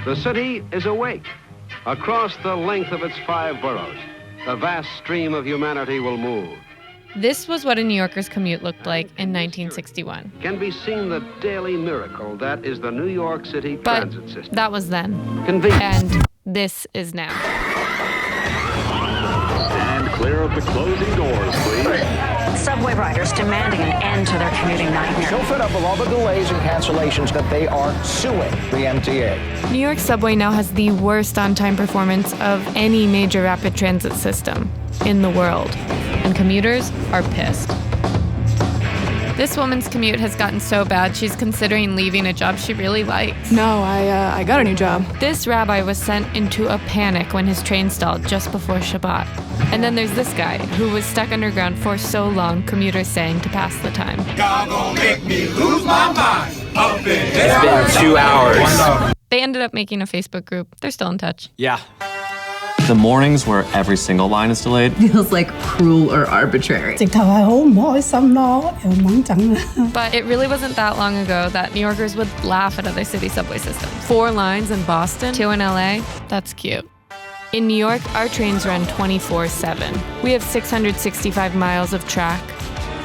The city is awake. Across the length of its 5 boroughs, the vast stream of humanity will move. This was what a New Yorker's commute looked like in 1961. Can be seen the daily miracle that is the New York City transit system. That was then. Convenient. And this is now. Stand clear of the closing doors, please. Subway riders demanding an end to their commuting nightmare. So fed up with all the delays and cancellations that they are suing the MTA. New York subway now has the worst on-time performance of any major rapid transit system in the world, and commuters are pissed. This woman's commute has gotten so bad she's considering leaving a job she really likes. No, I got a new job. This rabbi was sent into a panic when his train stalled just before Shabbat. And then there's this guy who was stuck underground for so long, commuters saying to pass the time. God gonna make me lose my mind. Up in It's been 2 hours. They ended up making a Facebook group. They're still in touch. Yeah. The mornings where every single line is delayed feels like cruel or arbitrary. But it really wasn't that long ago that New Yorkers would laugh at other city subway systems. 4 lines in Boston, 2 in LA, that's cute. In New York, our trains run 24/7. We have 665 miles of track,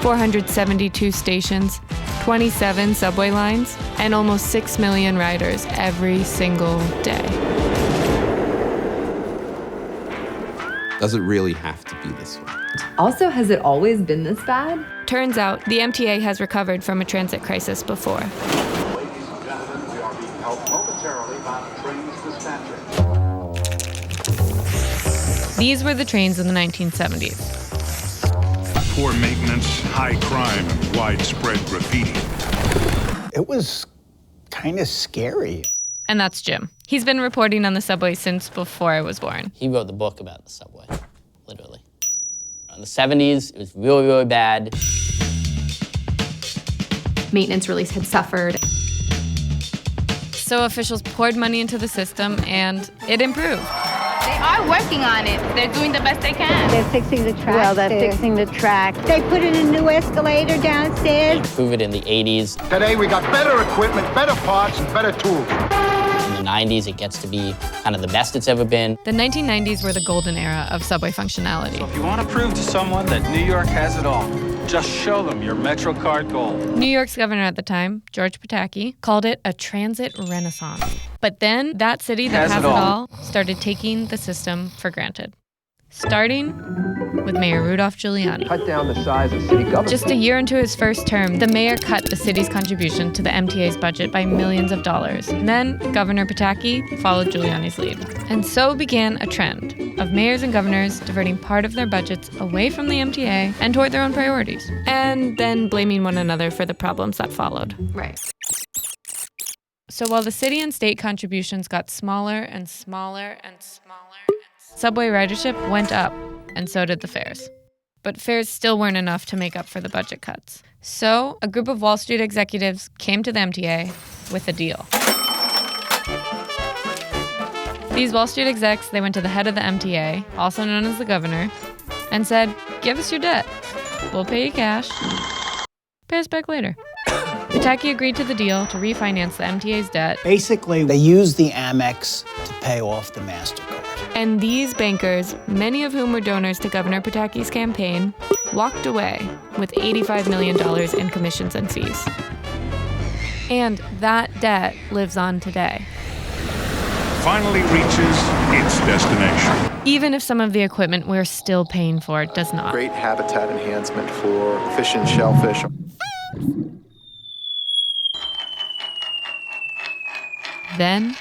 472 stations, 27 subway lines, and almost 6 million riders every single day. Does it really have to be this way? Also, has it always been this bad? Turns out the MTA has recovered from a transit crisis before. Ladies and gentlemen, we are being helped momentarily by the train's dispatcher. These were the trains in the 1970s. Poor maintenance, high crime, and widespread graffiti. It was kind of scary. And that's Jim. He's been reporting on the subway since before I was born. He wrote the book about the subway, literally. In the 70s, it was really, really bad. Maintenance really had suffered. So officials poured money into the system and it improved. They are working on it. They're doing the best they can. They're fixing the track. Well, they're fixing the track. They put in a new escalator downstairs. They improved it in the 80s. Today we got better equipment, better parts, and better tools. In the 90s, it gets to be kind of the best it's ever been. The 1990s were the golden era of subway functionality. So if you want to prove to someone that New York has it all, just show them your MetroCard Gold. New York's governor at the time, George Pataki, called it a transit renaissance. But then that city that has it all started taking the system for granted. Starting with Mayor Rudolph Giuliani. Cut down the size of city government. Just a year into his first term, the mayor cut the city's contribution to the MTA's budget by millions of dollars. And then Governor Pataki followed Giuliani's lead. And so began a trend of mayors and governors diverting part of their budgets away from the MTA and toward their own priorities, and then blaming one another for the problems that followed. Right. So while the city and state contributions got smaller and smaller and smaller, subway ridership went up, and so did the fares. But fares still weren't enough to make up for the budget cuts. So a group of Wall Street executives came to the MTA with a deal. These Wall Street execs, they went to the head of the MTA, also known as the governor, and said, "Give us your debt. We'll pay you cash. Pay us back later." Pataki agreed to the deal to refinance the MTA's debt. Basically, they used the Amex to pay off the MasterCard. And these bankers, many of whom were donors to Governor Pataki's campaign, walked away with $85 million in commissions and fees. And that debt lives on today. Finally reaches its destination. Even if some of the equipment we're still paying for does not. Great habitat enhancement for fish and shellfish. Then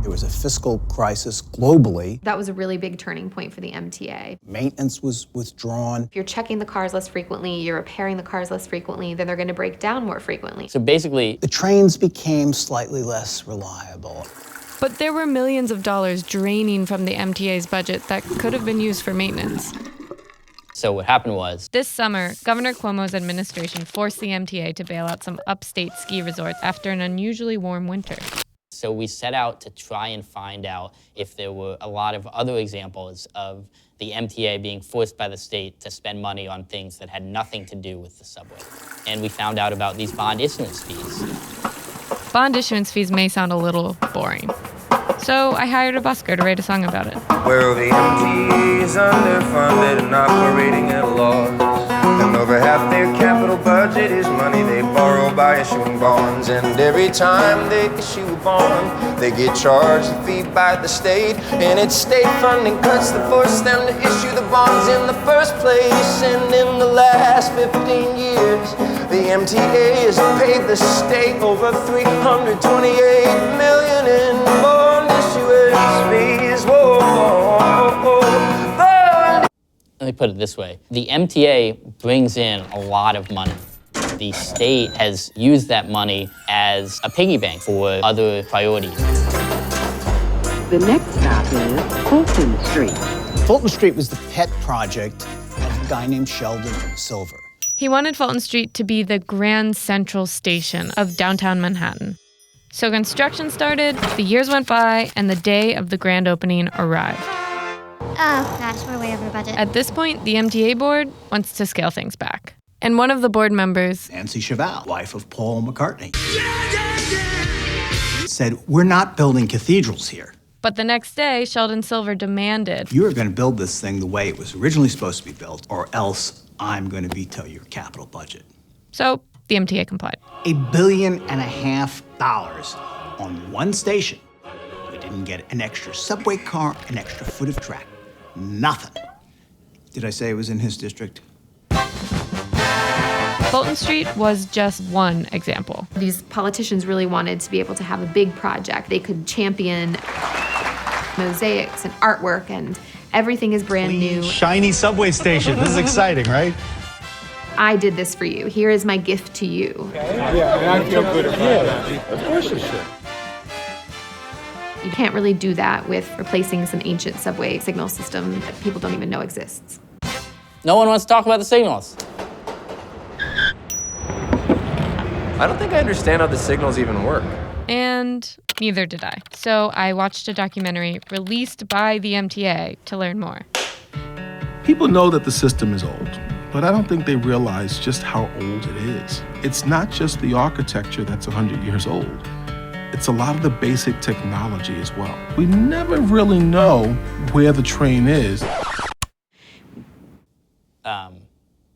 there was a fiscal crisis globally. That was a really big turning point for the MTA. Maintenance was withdrawn. If you're checking the cars less frequently, you're repairing the cars less frequently, then they're going to break down more frequently. So basically, the trains became slightly less reliable. But there were millions of dollars draining from the MTA's budget that could have been used for maintenance. So what happened was, this summer, Governor Cuomo's administration forced the MTA to bail out some upstate ski resorts after an unusually warm winter. So we set out to try and find out if there were a lot of other examples of the MTA being forced by the state to spend money on things that had nothing to do with the subway. And we found out about these bond issuance fees. bond issuance fees may sound a little boring. So I hired a busker to write a song about it. Well, the MTA is underfunded and operating at a loss. And over half their capital budget is money they borrow by issuing bonds. And every time they issue a bond, they get charged a fee by the state. And it's state funding cuts that force them to issue the bonds in the first place. And in the last 15 years, the MTA has paid the state over $328 million in bond issuance fees. Whoa, whoa, whoa. Let me put it this way. The MTA brings in a lot of money. The state has used that money as a piggy bank for other priorities. The next stop is Fulton Street. Fulton Street was the pet project of a guy named Sheldon Silver. He wanted Fulton Street to be the Grand Central Station of downtown Manhattan. So construction started, the years went by, and the day of the grand opening arrived. Oh gosh, we're way over budget. At this point, the MTA board wants to scale things back. And one of the board members, Nancy Cheval, wife of Paul McCartney, said, "We're not building cathedrals here." But the next day, Sheldon Silver demanded, "You are going to build this thing the way it was originally supposed to be built, or else I'm going to veto your capital budget." So the MTA complied. $1.5 billion on one station. We didn't get an extra subway car, an extra foot of track. Nothing. Did I say it was in his district? Fulton Street was just one example. These politicians really wanted to be able to have a big project. They could champion mosaics and artwork, and everything is brand new. Shiny subway station. This is exciting, right? I did this for you. Here is my gift to you. Yeah, and I feel good about that. Of course you should. You can't really do that with replacing some ancient subway signal system that people don't even know exists. No one wants to talk about the signals. I don't think I understand how the signals even work. And neither did I. So I watched a documentary released by the MTA to learn more. People know that the system is old, but I don't think they realize just how old it is. It's not just the architecture that's 100 years old. It's a lot of the basic technology as well. We never really know where the train is.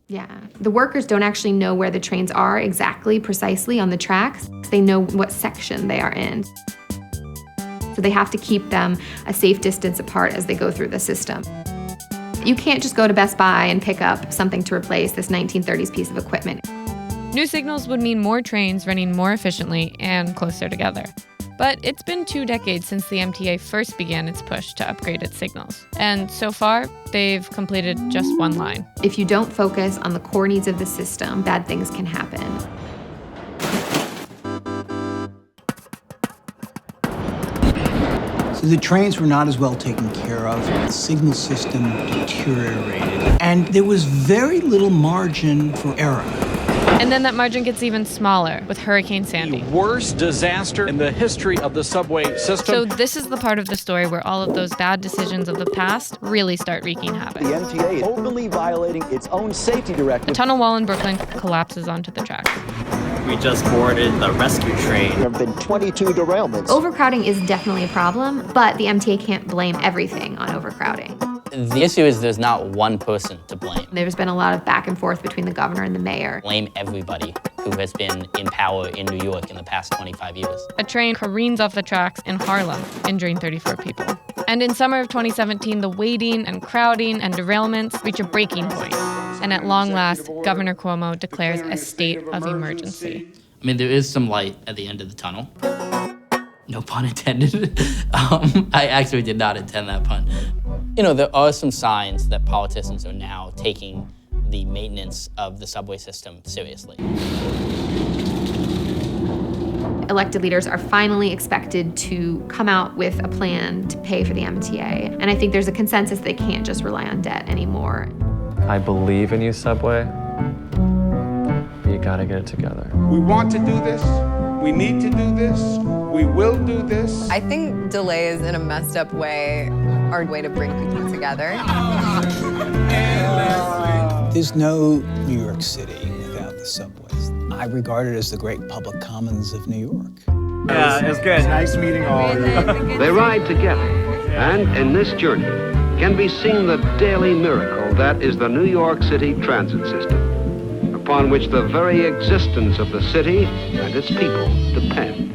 Yeah, the workers don't actually know where the trains are exactly, precisely on the tracks. They know what section they are in. So they have to keep them a safe distance apart as they go through the system. You can't just go to Best Buy and pick up something to replace this 1930s piece of equipment. New signals would mean more trains running more efficiently and closer together. But it's been 2 decades since the MTA first began its push to upgrade its signals. And so far, they've completed just one line. If you don't focus on the core needs of the system, bad things can happen. So the trains were not as well taken care of, the signal system deteriorated, and there was very little margin for error. And then that margin gets even smaller with Hurricane Sandy. The worst disaster in the history of the subway system. So this is the part of the story where all of those bad decisions of the past really start wreaking havoc. The MTA is openly violating its own safety directive. A tunnel wall in Brooklyn collapses onto the tracks. We just boarded the rescue train. There have been 22 derailments. Overcrowding is definitely a problem, but the MTA can't blame everything on overcrowding. The issue is there's not one person to blame. There's been a lot of back and forth between the governor and the mayor. Blame everybody who has been in power in New York in the past 25 years. A train careens off the tracks in Harlem, injuring 34 people. And in summer of 2017, the waiting and crowding and derailments reach a breaking point. And at long last, Governor Cuomo declares a state of emergency. I mean, there is some light at the end of the tunnel. No pun intended. I actually did not intend that pun. You know, there are some signs that politicians are now taking the maintenance of the subway system seriously. Elected leaders are finally expected to come out with a plan to pay for the MTA. And I think there's a consensus they can't just rely on debt anymore. I believe in you, Subway. But you gotta get it together. We want to do this. We need to do this. We will do this. I think delays in a messed up way are a way to bring people together. There's no New York City without the subways. I regard it as the great public commons of New York. Yeah, it was good. Nice meeting all of you. They ride together, and in this journey can be seen the daily miracle that is the New York City transit system, upon which the very existence of the city and its people depend.